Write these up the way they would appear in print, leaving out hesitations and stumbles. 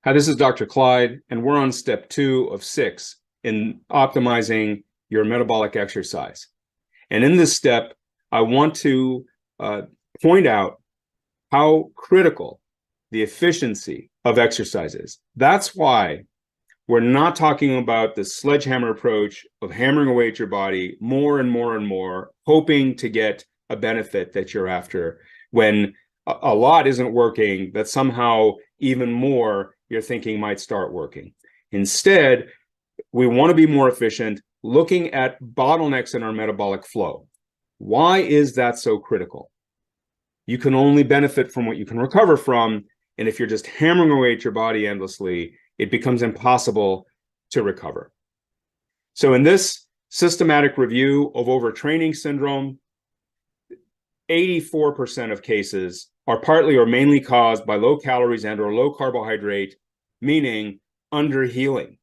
Hi, this is DrClyde, and we're on step 2 of 6 in optimizing your metabolic exercise. And in this step, I want to point out how critical the efficiency of exercise is. That's why we're not talking about the sledgehammer approach of hammering away at your body more and more and more, hoping to get a benefit that you're after, when a lot isn't working, that somehow even more you're thinking might start working. Instead, we want to be more efficient, looking at bottlenecks in our metabolic flow. Why is that so critical? You can only benefit from what you can recover from, and if you're just hammering away at your body endlessly, it becomes impossible to recover. So in this systematic review of overtraining syndrome, 84% of cases are partly or mainly caused by low calories and or low carbohydrate, meaning underhealing.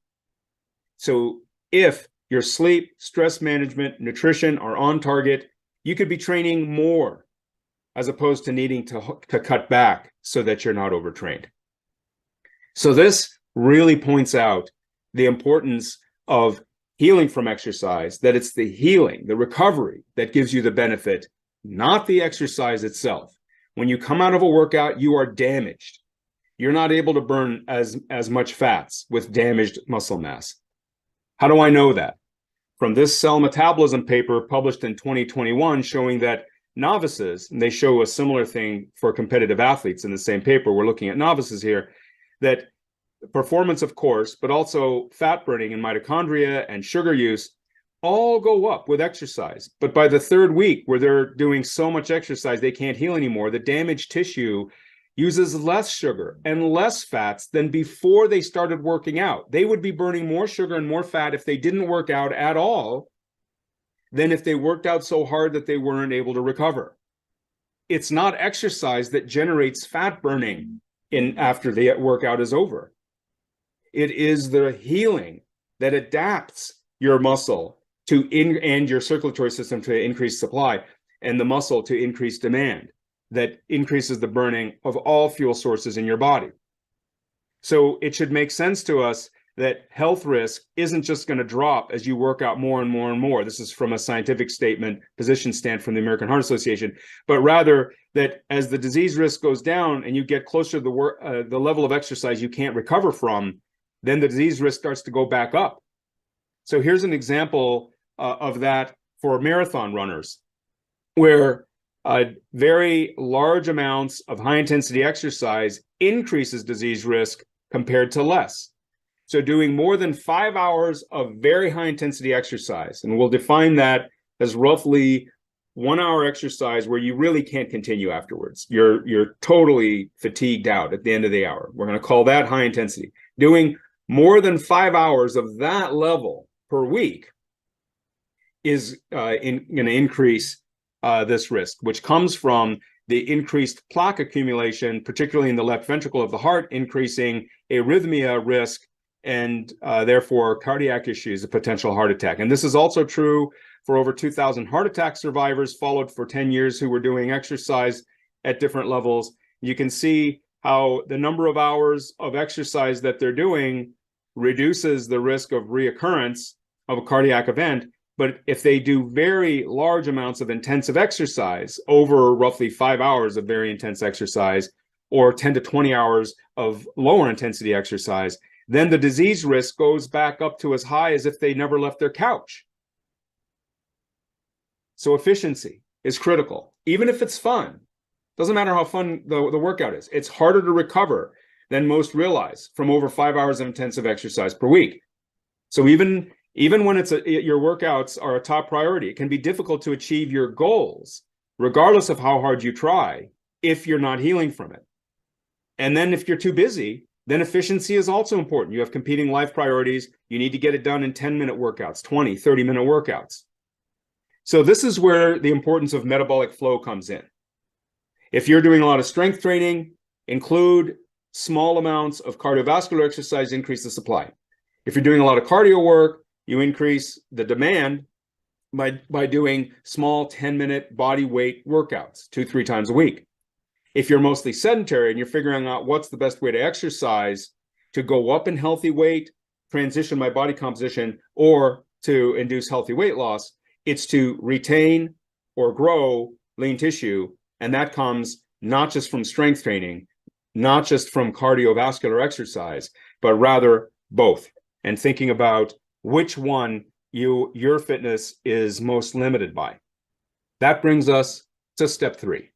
So if your sleep, stress management, nutrition are on target, you could be training more as opposed to needing to cut back so that you're not overtrained. So this really points out the importance of healing from exercise, that it's the healing, the recovery that gives you the benefit, not the exercise itself. When you come out of a workout, you are damaged. You're not able to burn as much fats with damaged muscle mass. How do I know that? From this cell metabolism paper published in 2021 showing that novices, and they show a similar thing for competitive athletes in the same paper, we're looking at novices here, that performance, of course, but also fat burning and mitochondria and sugar use all go up with exercise. But by the third week, where they're doing so much exercise they can't heal anymore, the damaged tissue uses less sugar and less fats than before they started working out. They would be burning more sugar and more fat if they didn't work out at all than if they worked out so hard that they weren't able to recover. It's not exercise that generates fat burning after the workout is over. It is the healing that adapts your muscle and your circulatory system to increase supply, and the muscle to increase demand, that increases the burning of all fuel sources in your body. So it should make sense to us that health risk isn't just going to drop as you work out more and more and more. This is from a scientific statement, position stand from the American Heart Association, but rather that as the disease risk goes down and you get closer to the level of exercise you can't recover from, then the disease risk starts to go back up. So here's an example of that for marathon runners, where very large amounts of high-intensity exercise increases disease risk compared to less. So doing more than 5 hours of very high-intensity exercise, and we'll define that as roughly 1 hour exercise where you really can't continue afterwards. You're totally fatigued out at the end of the hour. We're going to call that high intensity. Doing more than 5 hours of that level per week is going to increase this risk, which comes from the increased plaque accumulation, particularly in the left ventricle of the heart, increasing arrhythmia risk and therefore cardiac issues, a potential heart attack. And this is also true for over 2,000 heart attack survivors followed for 10 years who were doing exercise at different levels. You can see how the number of hours of exercise that they're doing reduces the risk of reoccurrence of a cardiac event. But if they do very large amounts of intensive exercise over roughly 5 hours of very intense exercise, or 10 to 20 hours of lower intensity exercise, then the disease risk goes back up to as high as if they never left their couch. So efficiency is critical, even if it's fun. Doesn't matter how fun the workout is. It's harder to recover than most realize from over 5 hours of intensive exercise per week. So even when your workouts are a top priority, it can be difficult to achieve your goals, regardless of how hard you try, if you're not healing from it. And then if you're too busy, then efficiency is also important. You have competing life priorities. You need to get it done in 10-minute workouts, 20, 30-minute workouts. So this is where the importance of metabolic flow comes in. If you're doing a lot of strength training, include small amounts of cardiovascular exercise, increase the supply. If you're doing a lot of cardio work, you increase the demand by doing small 10-minute body weight workouts 2-3 times a week. If you're mostly sedentary and you're figuring out what's the best way to exercise, to go up in healthy weight, transition my body composition, or to induce healthy weight loss. It's to retain or grow lean tissue. And that comes not just from strength training, not just from cardiovascular exercise, but rather both. And thinking about which one your fitness is most limited by. That brings us to step 3.